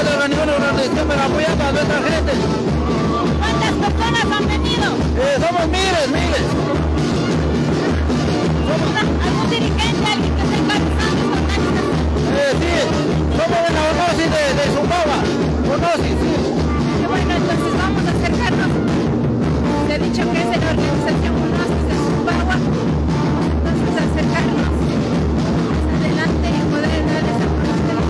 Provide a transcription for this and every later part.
estamos organizando una organización para apoyar a nuestra gente. ¿Cuántas personas han venido? Somos miles. ¿Algún dirigente, alguien que esté encabezando esta organización? Sí, somos de la ONOSI de Zumbagua. ONOSI, sí. Qué bueno, entonces vamos a acercarnos. Se ha dicho que es de la organización ONOSI de Zumbagua. Entonces acercarnos más adelante y poder darles a conocer.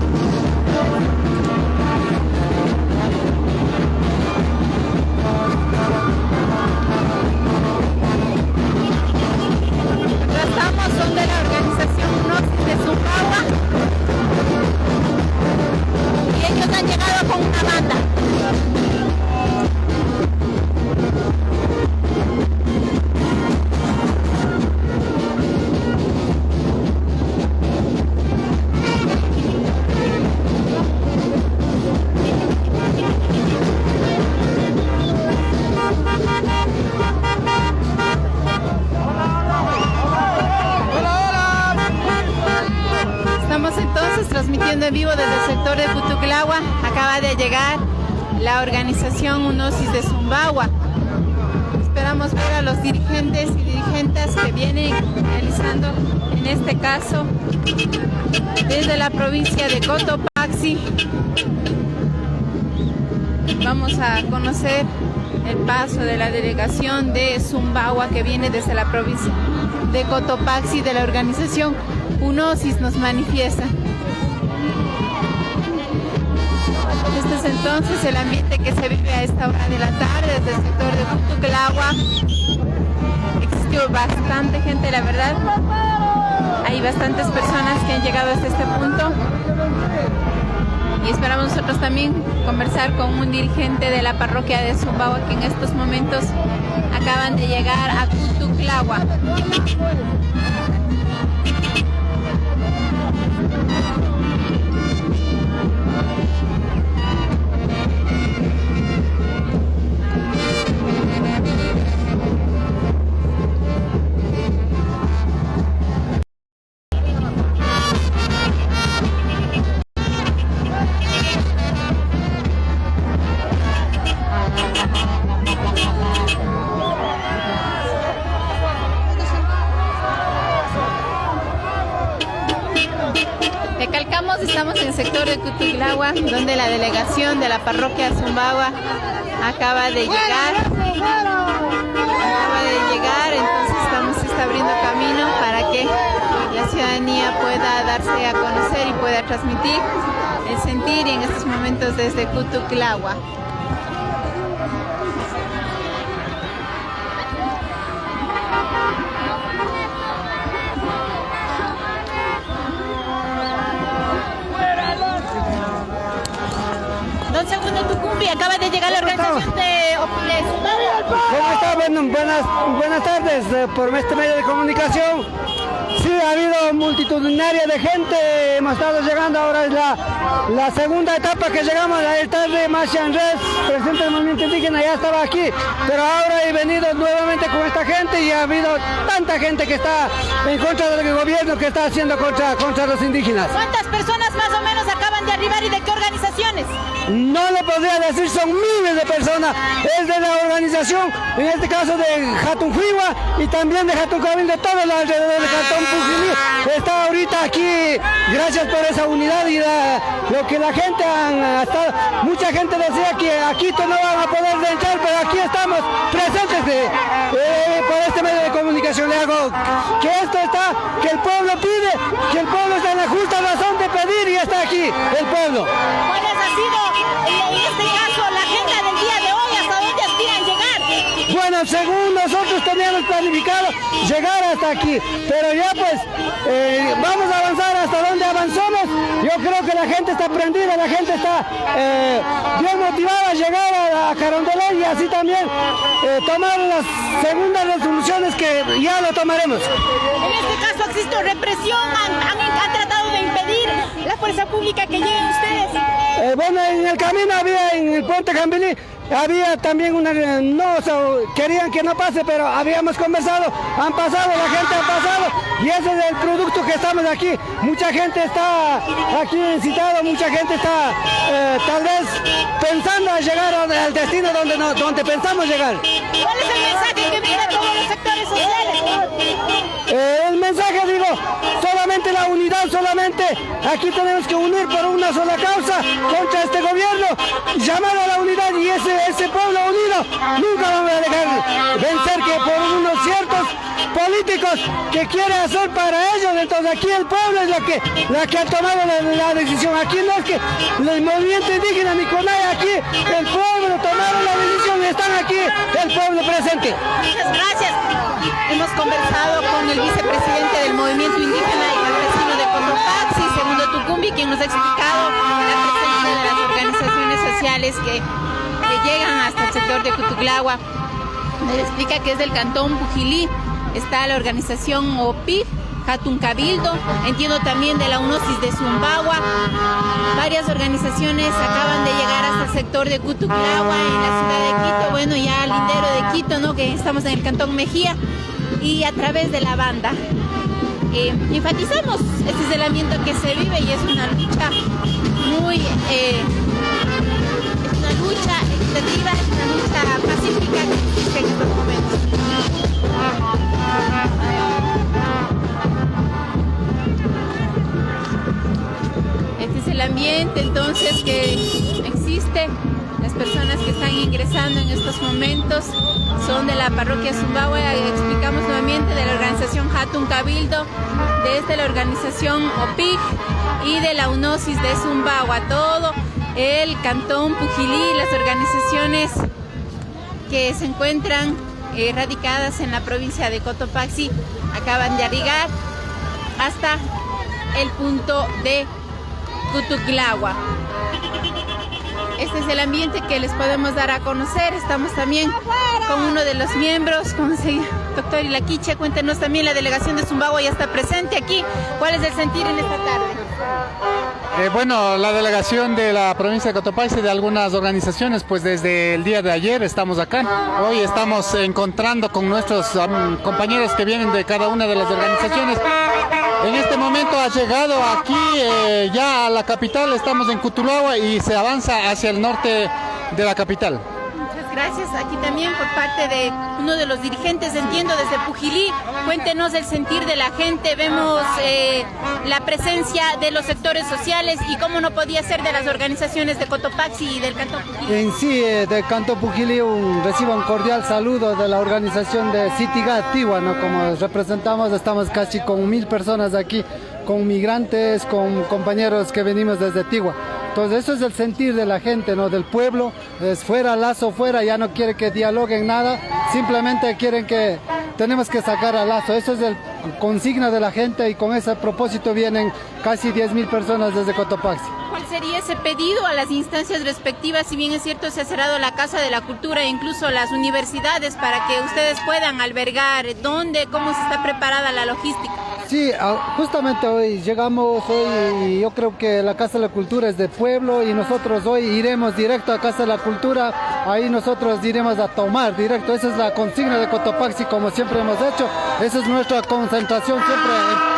Estamos, son de la organización ONOSI de Zumbagua y ellos han llegado con una banda. Estamos entonces transmitiendo en vivo desde el sector de Putuclahua. Acaba de llegar la organización UNOSI de Zumbagua. Esperamos ver a los dirigentes y dirigentas que vienen realizando, en este caso, desde la provincia de Cotopaxi. Vamos a conocer el paso de la delegación de Zumbagua que viene desde la provincia de Cotopaxi, de la organización UNOSI, nos manifiesta. Este es entonces el ambiente que se vive a esta hora de la tarde desde el sector de Putuclahua. Existió bastante gente, la verdad. Hay bastantes personas que han llegado hasta este punto. Y esperamos nosotros también conversar con un dirigente de la parroquia de Zumbagua que en estos momentos acaban de llegar a Putuclahua. Recalcamos, estamos en el sector de Putuclahua, donde la delegación de la parroquia de Zumbagua acaba de llegar. Entonces está abriendo camino para que la ciudadanía pueda darse a conocer y pueda transmitir el sentir en estos momentos desde Putuclahua. Don Segundo Tucumbi, acaba de llegar la organización de Zumbagua. ¿Cómo está? Buenas tardes por este medio de comunicación. Sí, ha habido multitudinaria de gente, hemos estado llegando, ahora es la segunda etapa que llegamos, el tarde Machian Res, presidente del movimiento indígena, ya estaba aquí, pero ahora he venido nuevamente con esta gente y ha habido tanta gente que está en contra del gobierno que está haciendo contra los indígenas. ¿Cuántas personas más o menos acaban de arribar y de qué organizaciones? No le podría decir, son miles de personas, es de la organización, en este caso de Jatunjuigua y también de Jatuncabil, de todos los alrededores de Cantón Pucimí. Está ahorita aquí, gracias por esa unidad y lo que la gente ha estado, mucha gente decía que aquí no van a poder entrar, pero aquí estamos presentes por este medio de comunicación. Le hago que esto está, que el pueblo pide, que el pueblo está en la justa razón de pedir y está aquí el pueblo. ¿Cuál ha sido en este caso la agenda del día de hoy? ¿Hasta dónde aspiran llegar? Bueno, según nosotros teníamos planificado llegar hasta aquí, pero ya pues vamos a avanzar hasta donde avanzamos. Yo creo que la gente está prendida, la gente está bien motivada a llegar a Carondelet y así también tomar las segundas resoluciones que ya lo tomaremos. En este caso existe represión, han tratado de impedir la fuerza pública que lleguen ustedes. Bueno, en el camino había, en el puente Jambilí, había también querían que no pase, pero habíamos conversado, han pasado, la gente ha pasado, y ese es el producto que estamos aquí. Mucha gente está aquí incitado, mucha gente está tal vez pensando a llegar al destino donde pensamos llegar. ¿Cuál es el mensaje que brinda a todos los sectores sociales? El mensaje, digo, solamente la unidad, solamente aquí tenemos que unir por una sola causa contra este gobierno, llamar a la unidad, y ese pueblo unido nunca vamos a dejar vencer que por unos ciertos políticos que quieren hacer para ellos. Entonces aquí el pueblo es la que ha tomado la decisión. Aquí no es que el movimiento indígena ni CONAIE, aquí el pueblo tomaron la decisión y están aquí el pueblo presente. Muchas gracias. Hemos conversado con el vicepresidente del movimiento indígena y campesino de Cotopaxi, Segundo Tucumbi, quien nos ha explicado la presencia de las organizaciones sociales que llegan hasta el sector de Cutuglagua. Nos explica que es del cantón Pujilí, está la organización OPIG, Hatun Cabildo, entiendo también de la UNOSIS de Zumbagua. Varias organizaciones acaban de llegar hasta el sector de Cutuglagua en la ciudad de Quito, bueno, ya al lindero de Quito, ¿no? Que estamos en el cantón Mejía, y a través de la banda. Enfatizamos, este es el ambiente que se vive y es una lucha muy... es una lucha extendida, es una lucha pacífica que existe en estos momentos. Este es el ambiente entonces que existe. Las personas que están ingresando en estos momentos son de la parroquia Zumbagua, explicamos nuevamente, de la organización Hatun Cabildo, desde la organización OPIG y de la UNOSIS de Zumbagua, todo el cantón Pujilí, las organizaciones que se encuentran radicadas en la provincia de Cotopaxi acaban de arribar hasta el punto de Cutuglagua. Este es el ambiente que les podemos dar a conocer. Estamos también con uno de los miembros, con el doctor Ilaquiche. Cuéntenos también, la delegación de Zumbagua ya está presente aquí. ¿Cuál es el sentir en esta tarde? Bueno, la delegación de la provincia de Cotopaxi, de algunas organizaciones, pues desde el día de ayer estamos acá. Hoy estamos encontrando con nuestros compañeros que vienen de cada una de las organizaciones. En este momento ha llegado aquí ya a la capital, estamos en Cutuglagua y se avanza hacia el norte de la capital. Muchas gracias. Aquí también por parte de uno de los dirigentes, entiendo, desde Pujilí. Cuéntenos el sentir de la gente. Vemos la presencia de los sectores sociales y cómo no podía ser de las organizaciones de Cotopaxi y del cantón Pujilí. En sí, del cantón Pujilí recibo un cordial saludo de la organización de Citigat Tigua, ¿no? Como representamos, estamos casi con 1000 personas aquí, con migrantes, con compañeros que venimos desde Tigua. Entonces eso es el sentir de la gente, ¿no? Del pueblo, es fuera, Lazo fuera, ya no quiere que dialoguen nada, simplemente quieren que tenemos que sacar a Lazo. Eso es el consigna de la gente y con ese propósito vienen casi 10.000 personas desde Cotopaxi. ¿Cuál sería ese pedido a las instancias respectivas? Si bien es cierto, se ha cerrado la Casa de la Cultura e incluso las universidades para que ustedes puedan albergar, ¿dónde? ¿Cómo se está preparada la logística? Sí, justamente hoy llegamos y yo creo que la Casa de la Cultura es del pueblo y nosotros hoy iremos directo a Casa de la Cultura, ahí nosotros iremos a tomar directo, esa es la consigna de Cotopaxi como siempre hemos hecho, esa es nuestra concentración siempre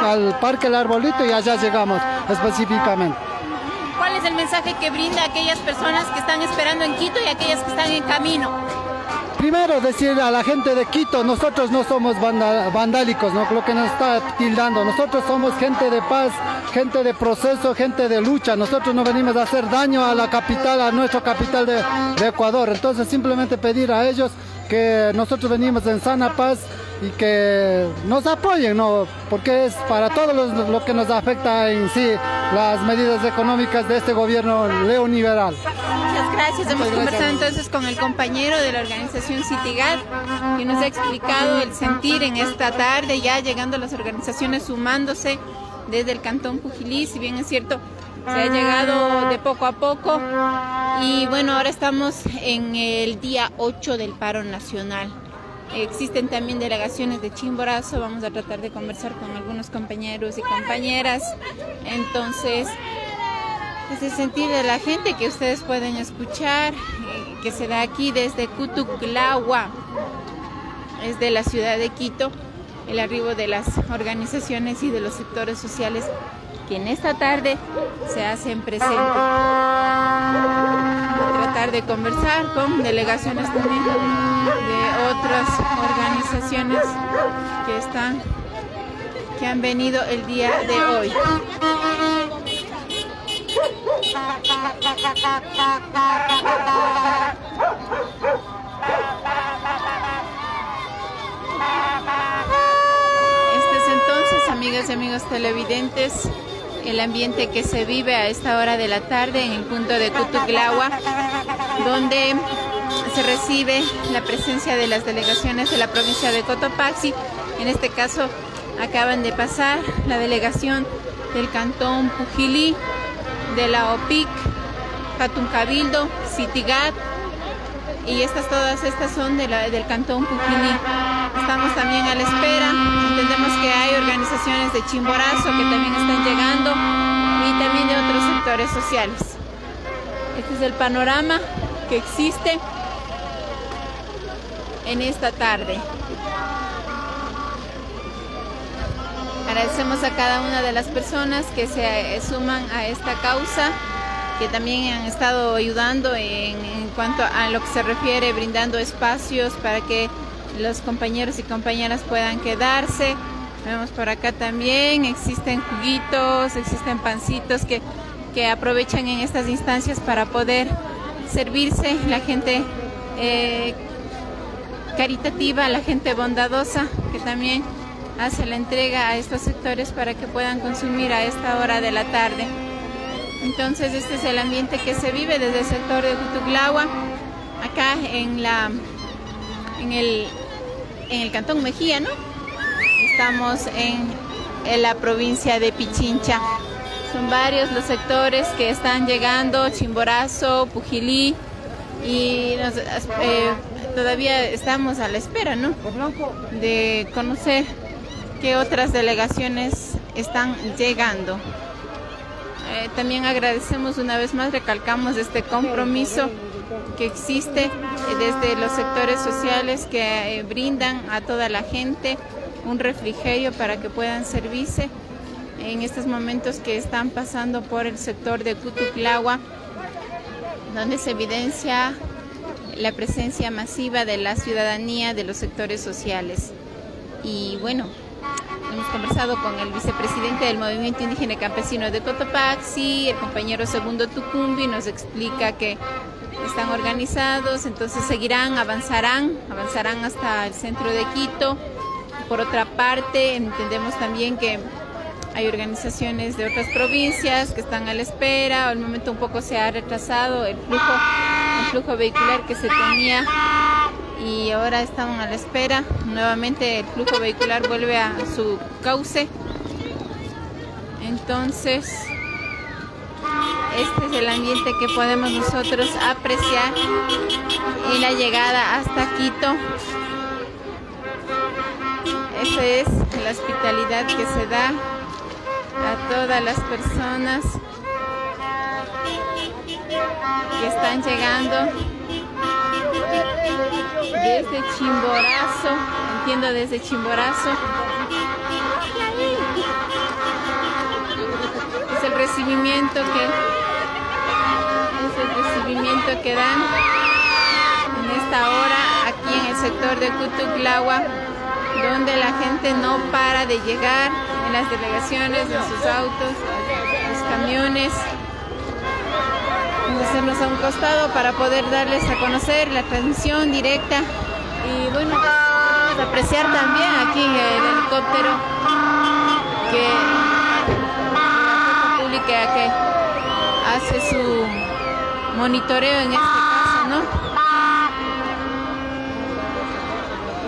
al Parque El Arbolito y allá llegamos específicamente. ¿Cuál es el mensaje que brinda a aquellas personas que están esperando en Quito y a aquellas que están en camino? Primero decir a la gente de Quito, nosotros no somos vandálicos, ¿no? Lo que nos está tildando, nosotros somos gente de paz, gente de proceso, gente de lucha, nosotros no venimos a hacer daño a la capital, a nuestra capital de Ecuador, entonces simplemente pedir a ellos que nosotros venimos en sana paz y que nos apoyen, ¿no? Porque es para todos lo que nos afecta en sí las medidas económicas de este gobierno neoliberal. Muchas gracias. Hemos conversado entonces con el compañero de la organización Citigat, que nos ha explicado el sentir en esta tarde, ya llegando las organizaciones sumándose desde el cantón Pujilí, si bien es cierto, se ha llegado de poco a poco. Y bueno, ahora estamos en el día 8 del paro nacional. Existen también delegaciones de Chimborazo, vamos a tratar de conversar con algunos compañeros y compañeras. Entonces, es el sentir de la gente que ustedes pueden escuchar, que se da aquí desde Cutuglagua, es de la ciudad de Quito. el arribo de las organizaciones y de los sectores sociales que en esta tarde se hacen presentes. Tratar de conversar con delegaciones también de otras organizaciones que han venido el día de hoy. Este es entonces, amigas y amigos televidentes, el ambiente que se vive a esta hora de la tarde en el punto de Cutuclahua, donde se recibe la presencia de las delegaciones de la provincia de Cotopaxi. En este caso acaban de pasar la delegación del cantón Pujilí, de la OPIC, Hatun Cabildo, Citigat, y todas estas son del cantón Pujilí. Estamos también a la espera, entendemos que hay organizaciones de Chimborazo que también están llegando y también de otros sectores sociales. Este es el panorama que existe en esta tarde. Agradecemos a cada una de las personas que se suman a esta causa, que también han estado ayudando en cuanto a lo que se refiere, brindando espacios para que los compañeros y compañeras puedan quedarse. Vemos por acá también, existen juguitos, existen pancitos que aprovechan en estas instancias para poder servirse. La gente caritativa, la gente bondadosa que también hace la entrega a estos sectores para que puedan consumir a esta hora de la tarde. Entonces este es el ambiente que se vive desde el sector de Cutuclahua, acá en el cantón Mejía, ¿no? Estamos en la provincia de Pichincha. Son varios los sectores que están llegando, Chimborazo, Pujilí, y todavía estamos a la espera, ¿no?, de conocer qué otras delegaciones están llegando. También agradecemos una vez más, recalcamos este compromiso que existe desde los sectores sociales que brindan a toda la gente un refrigerio para que puedan servirse en estos momentos que están pasando por el sector de Cutuclahua, donde se evidencia la presencia masiva de la ciudadanía, de los sectores sociales. Y bueno, hemos conversado con el vicepresidente del Movimiento Indígena Campesino de Cotopaxi, el compañero Segundo Tucumbi, nos explica que están organizados, entonces seguirán, avanzarán hasta el centro de Quito. Por otra parte, entendemos también que hay organizaciones de otras provincias que están a la espera. Al momento un poco se ha retrasado el flujo vehicular que se tenía y ahora estamos a la espera. Nuevamente el flujo vehicular vuelve a su cauce. Entonces, este es el ambiente que podemos nosotros apreciar y la llegada hasta Quito. Esa es la hospitalidad que se da a todas las personas que están llegando desde Chimborazo, entiendo desde Chimborazo. Es el recibimiento que dan en esta hora aquí en el sector de Cutuclahua, donde la gente no para de llegar en las delegaciones, en sus autos, los camiones. Vamos a hacernos a un costado para poder darles a conocer la transmisión directa. Y bueno, vamos a apreciar también aquí el helicóptero que la fuerza pública que hace su monitoreo en este caso, ¿no?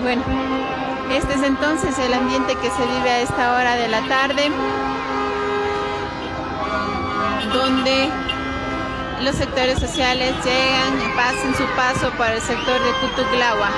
Bueno, este es entonces el ambiente que se vive a esta hora de la tarde, donde los sectores sociales llegan y pasan su paso por el sector de Cutuclahua.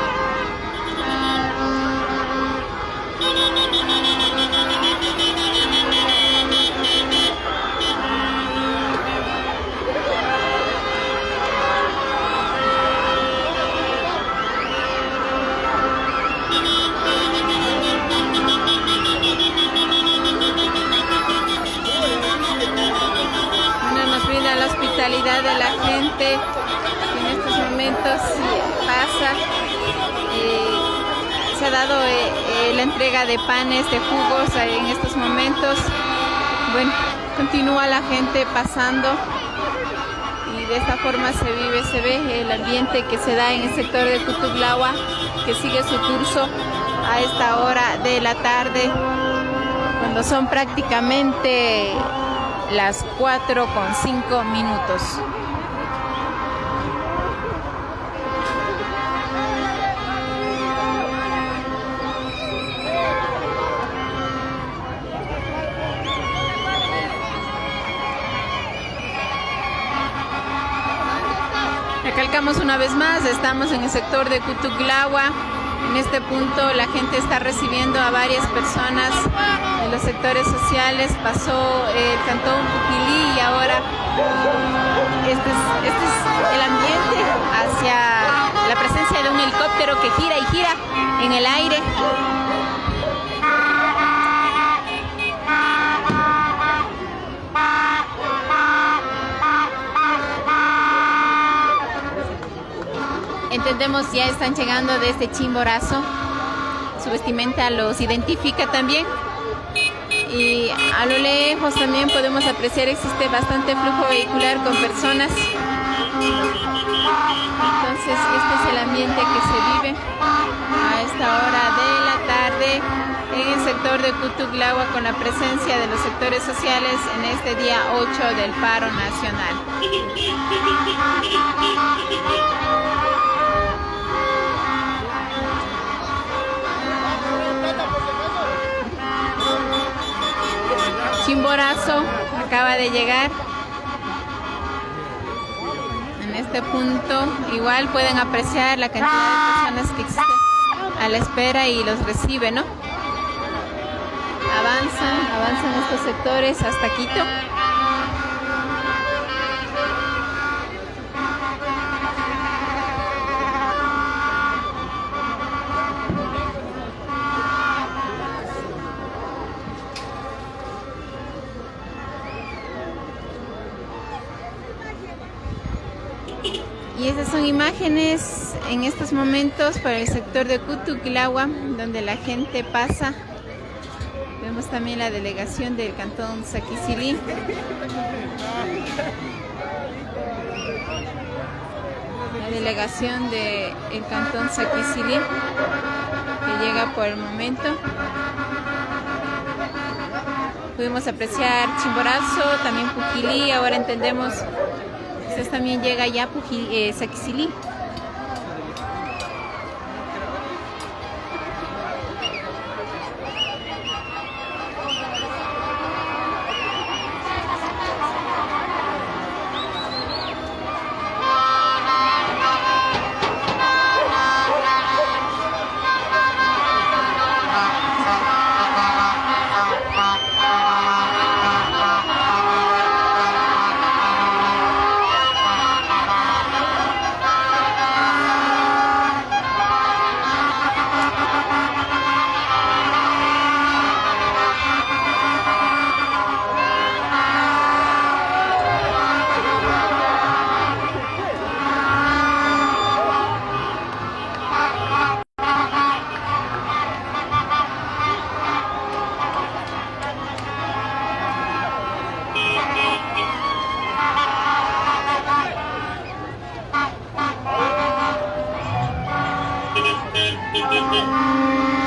ve en estos momentos pasa. Se ha dado la entrega de panes, de jugos en estos momentos. Bueno, continúa la gente pasando y de esta forma se ve el ambiente que se da en el sector de Cutuglahua, que sigue su curso a esta hora de la tarde, cuando son prácticamente las 4:05. Recalcamos una vez más, estamos en el sector de Cutuglahua. En este punto la gente está recibiendo a varias personas de los sectores sociales. Pasó el cantón Puquilí y ahora este es el ambiente hacia la presencia de un helicóptero que gira y gira en el aire. Entendemos ya están llegando desde Chimborazo. Su vestimenta los identifica también. Y a lo lejos también podemos apreciar existe bastante flujo vehicular con personas. Entonces este es el ambiente que se vive a esta hora de la tarde en el sector de Cutuglahua, con la presencia de los sectores sociales en este día 8 del paro nacional. Chimborazo acaba de llegar. En este punto igual pueden apreciar la cantidad de personas que existen a la espera y los reciben, ¿no? Avanzan estos sectores hasta Quito. Y esas son imágenes en estos momentos para el sector de Cutuglahua, donde la gente pasa. Vemos también la delegación del cantón Saquicilí. La delegación del cantón Saquicilí que llega por el momento. Pudimos apreciar Chimborazo, también Puquilí. Ahora entendemos que también llega ya Saquicilí.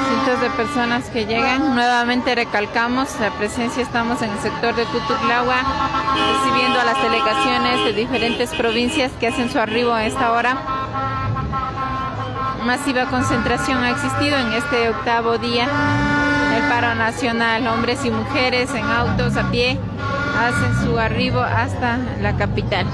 Cientos de personas que llegan. Nuevamente recalcamos la presencia, estamos en el sector de Cutuglahua recibiendo a las delegaciones de diferentes provincias que hacen su arribo a esta hora. Masiva concentración ha existido en este octavo día del paro nacional. Hombres y mujeres en autos a pie hacen su arribo hasta la capital.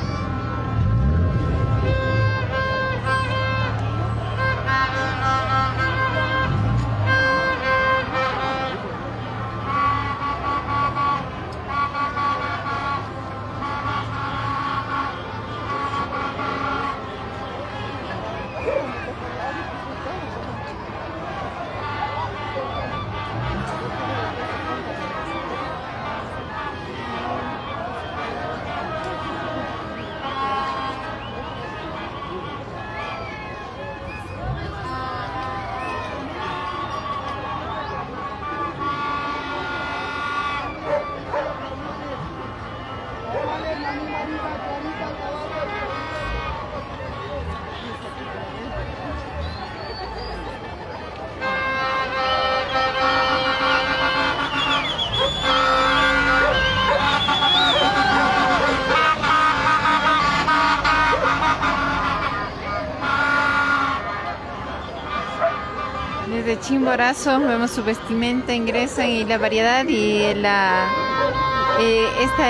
Chimborazo, vemos su vestimenta, ingresan y la variedad y esta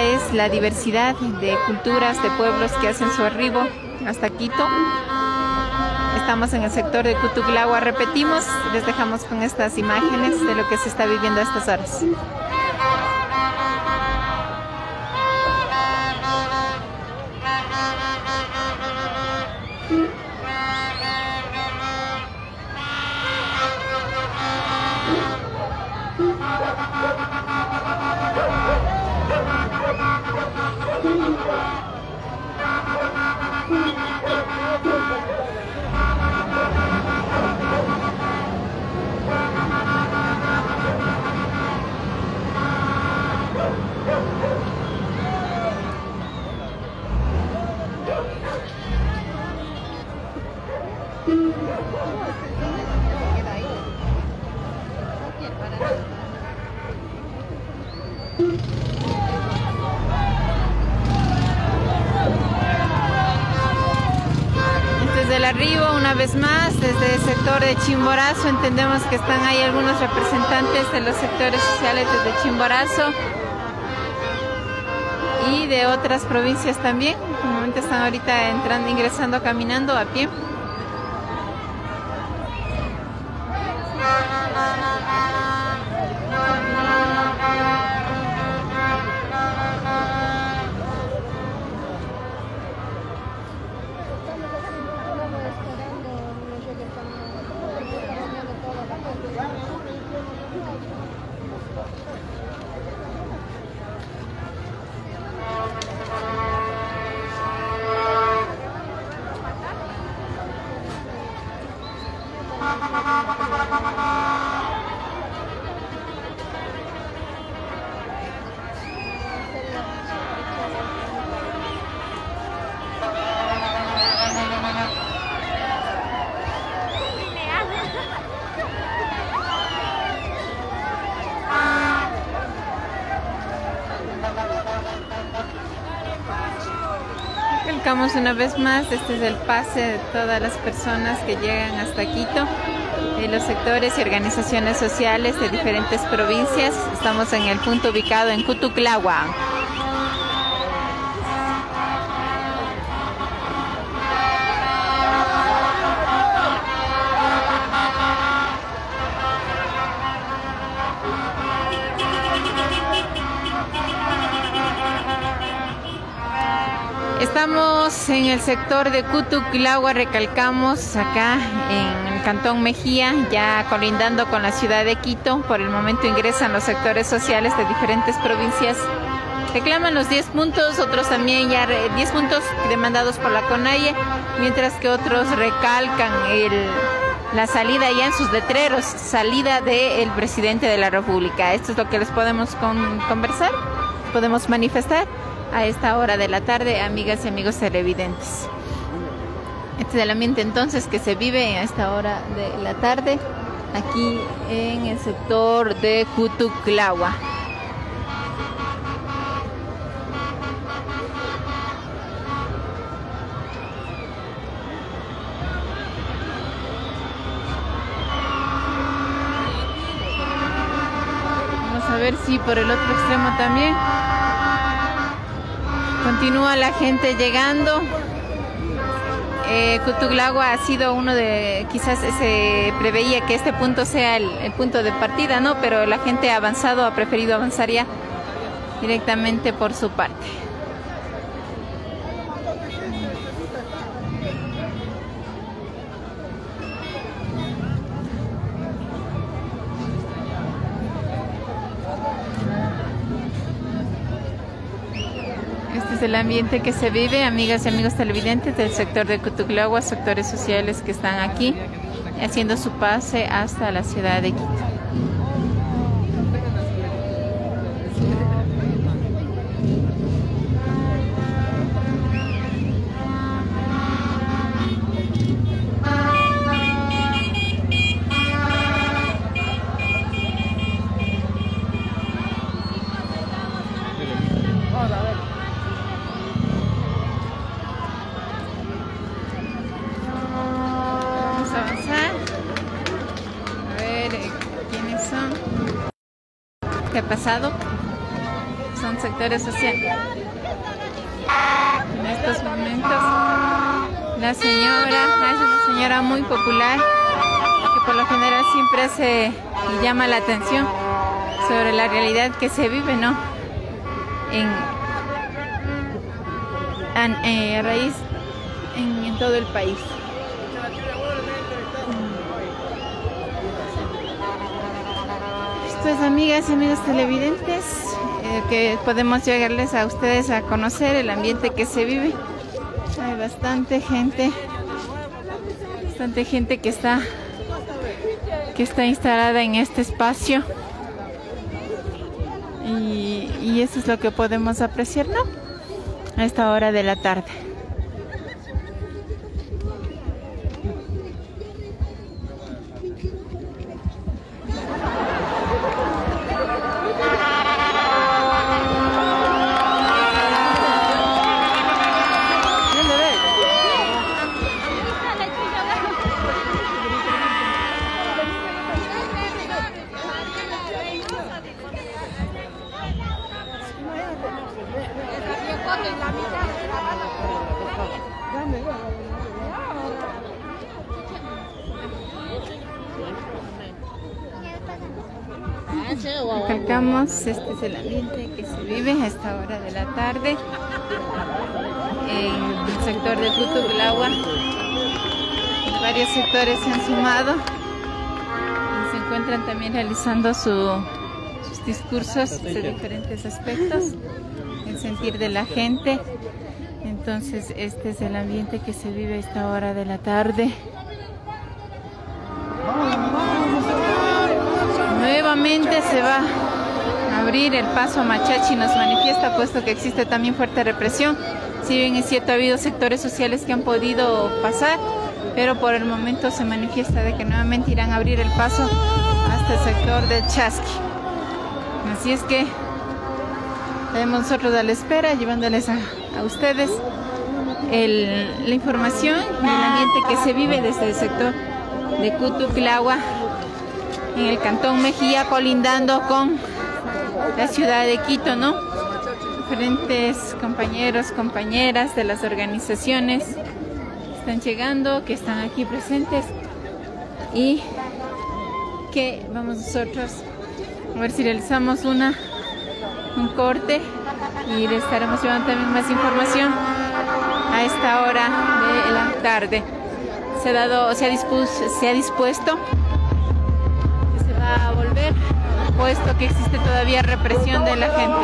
es la diversidad de culturas, de pueblos que hacen su arribo hasta Quito. Estamos en el sector de Cutuglagua, repetimos, les dejamos con estas imágenes de lo que se está viviendo a estas horas. Desde el arribo, una vez más, desde el sector de Chimborazo, entendemos que están ahí algunos representantes de los sectores sociales desde Chimborazo y de otras provincias también. En el momento están ahorita entrando, ingresando, caminando a pie. Recalcamos una vez más, este es el pase de todas las personas que llegan hasta Quito, de los sectores y organizaciones sociales de diferentes provincias. Estamos en el punto ubicado en Cutuglagua. Estamos en el sector de Cutuglagua, recalcamos, acá en el Cantón Mejía, ya colindando con la ciudad de Quito. Por el momento ingresan los sectores sociales de diferentes provincias. Reclaman los 10 puntos, otros también ya 10 puntos demandados por la CONAIE, mientras que otros recalcan la salida ya en sus letreros, salida del presidente de la República. Esto es lo que les podemos conversar, podemos manifestar a esta hora de la tarde, amigas y amigos televidentes. Este es el ambiente entonces que se vive a esta hora de la tarde aquí en el sector de Cutuglagua. Vamos a ver si por el otro extremo también continúa la gente llegando. Cutuglagua ha sido uno de, quizás se preveía que este punto sea el punto de partida, ¿no? Pero la gente ha avanzado, ha preferido avanzar ya directamente por su parte. Este es el ambiente que se vive, amigas y amigos televidentes del sector de Cutuglagua, sectores sociales que están aquí haciendo su pase hasta la ciudad de Quito. que ha pasado. Son sectores sociales. En estos momentos la señora es una señora muy popular que por lo general siempre se llama la atención sobre la realidad que se vive, ¿no? A raíz en todo el país. Pues amigas y amigos televidentes, que podemos llegarles a ustedes a conocer el ambiente que se vive. Hay bastante gente que está instalada en este espacio y eso es lo que podemos apreciar, ¿no? A esta hora de la tarde. Recalcamos, este es el ambiente que se vive a esta hora de la tarde en el sector de Putuglagua. Varios sectores se han sumado y se encuentran también realizando sus discursos de diferentes aspectos, el sentir de la gente. Entonces este es el ambiente que se vive a esta hora de la tarde. Nuevamente se va a abrir el paso a Machachi, nos manifiesta, puesto que existe también fuerte represión. Si bien es cierto, ha habido sectores sociales que han podido pasar, pero por el momento se manifiesta de que nuevamente irán a abrir el paso hasta el sector del Chasqui. Así es que estaremos nosotros a la espera, llevándoles a ustedes la información y el ambiente que se vive desde el sector de Putuglagua, en el cantón Mejía, colindando con la ciudad de Quito, ¿no? Diferentes compañeros, compañeras de las organizaciones están llegando, que están aquí presentes y que vamos nosotros a ver si realizamos un corte y les estaremos llevando también más información a esta hora de la tarde. Se ha dispuesto a volver, puesto que existe todavía represión de la gente.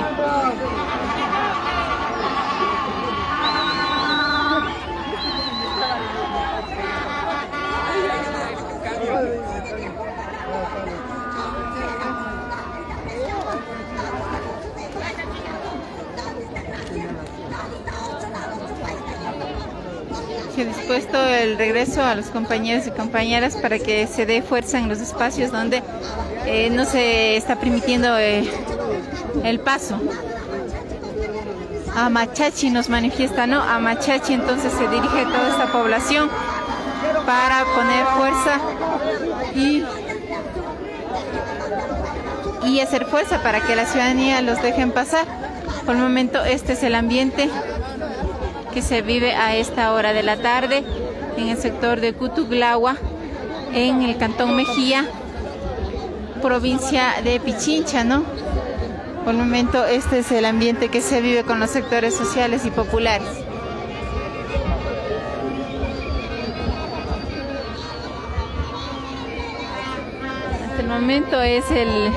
Se ha dispuesto el regreso a los compañeros y compañeras para que se dé fuerza en los espacios donde no se está permitiendo el paso. A Machachi nos manifiesta, ¿no? A Machachi entonces se dirige toda esta población para poner fuerza y hacer fuerza para que la ciudadanía los dejen pasar. Por el momento este es el ambiente que se vive a esta hora de la tarde en el sector de Putuglagua, en el cantón Mejía, provincia de Pichincha, ¿no? Por el momento este es el ambiente que se vive con los sectores sociales y populares. Hasta el momento es el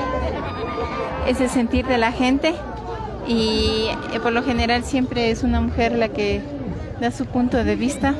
sentir de la gente. Y por lo general siempre es una mujer la que da su punto de vista.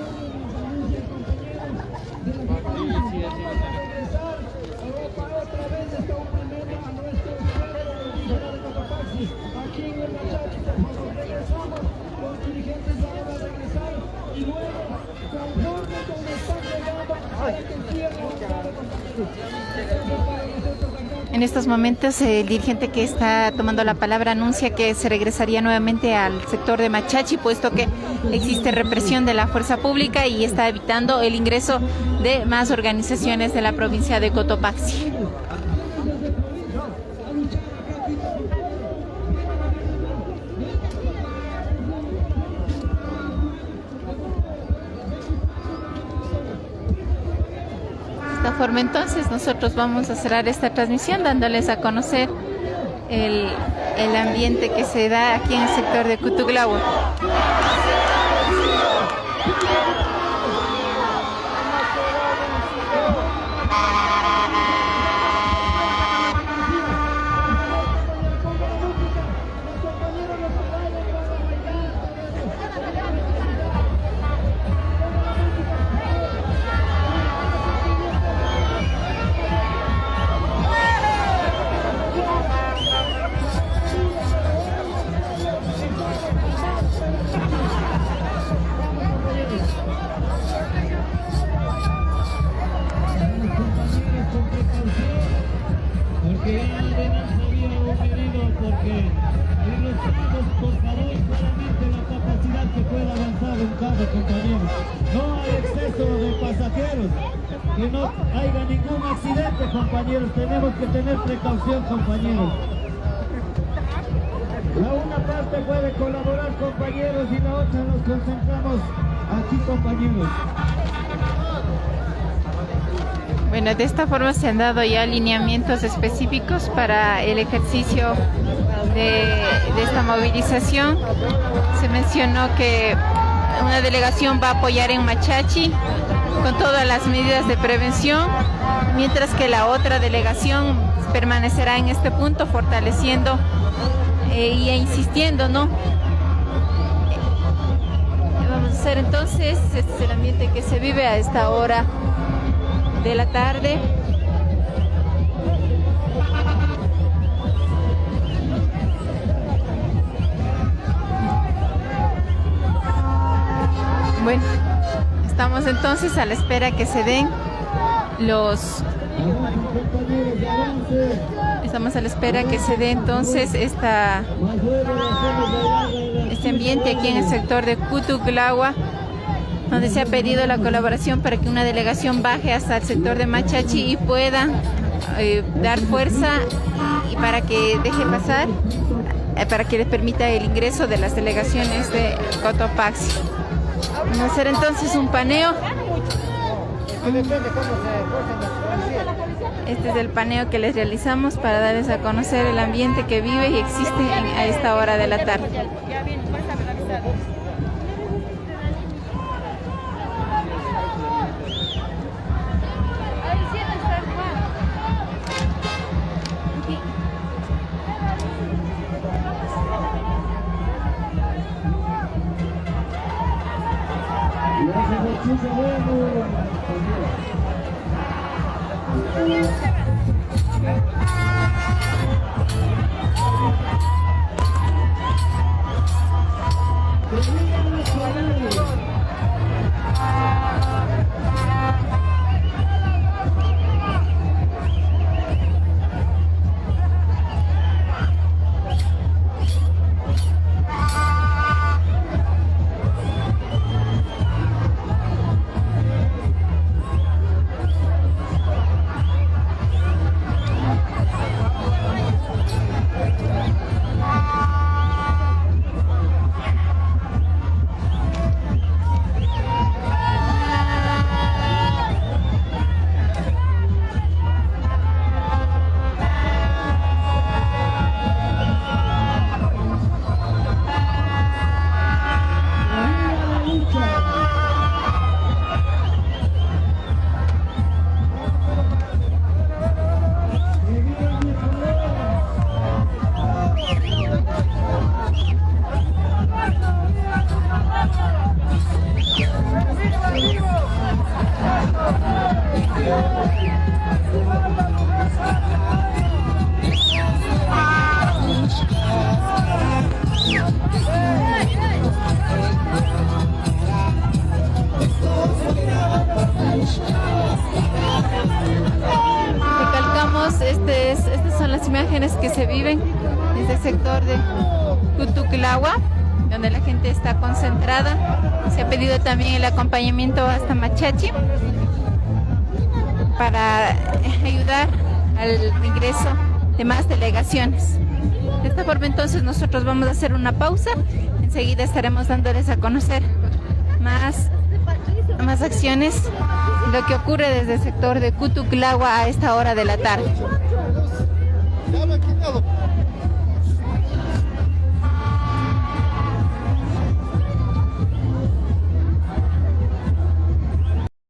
En estos momentos el dirigente que está tomando la palabra anuncia que se regresaría nuevamente al sector de Machachi, puesto que existe represión de la fuerza pública y está evitando el ingreso de más organizaciones de la provincia de Cotopaxi. forma entonces nosotros vamos a cerrar esta transmisión dándoles a conocer el ambiente que se da aquí en el sector de Cutuglahua. Que no haya ningún accidente, compañeros. Tenemos que tener precaución, compañeros. La una parte puede colaborar, compañeros, y la otra nos concentramos aquí, compañeros. Bueno, de esta forma se han dado ya alineamientos específicos para el ejercicio de esta movilización. Se mencionó que una delegación va a apoyar en Machachi con todas las medidas de prevención, mientras que la otra delegación permanecerá en este punto fortaleciendo e insistiendo, ¿no? Vamos a hacer entonces, este es el ambiente que se vive a esta hora de la tarde. Bueno, estamos entonces a la espera que se den entonces este ambiente aquí en el sector de Cutuglahua, donde se ha pedido la colaboración para que una delegación baje hasta el sector de Machachi y pueda dar fuerza y para que deje pasar, para que les permita el ingreso de las delegaciones de Cotopaxi. Vamos a hacer entonces un paneo. Este es el paneo que les realizamos para darles a conocer el ambiente que vive y existe a esta hora de la tarde. Estas son las imágenes que se viven desde el sector de Cutuglahua, donde la gente está concentrada. Se ha pedido también el acompañamiento hasta Machachi para ayudar al ingreso de más delegaciones. De esta forma entonces nosotros vamos a hacer una pausa. Enseguida estaremos dándoles a conocer más acciones lo que ocurre desde el sector de Cutuclagua a esta hora de la tarde.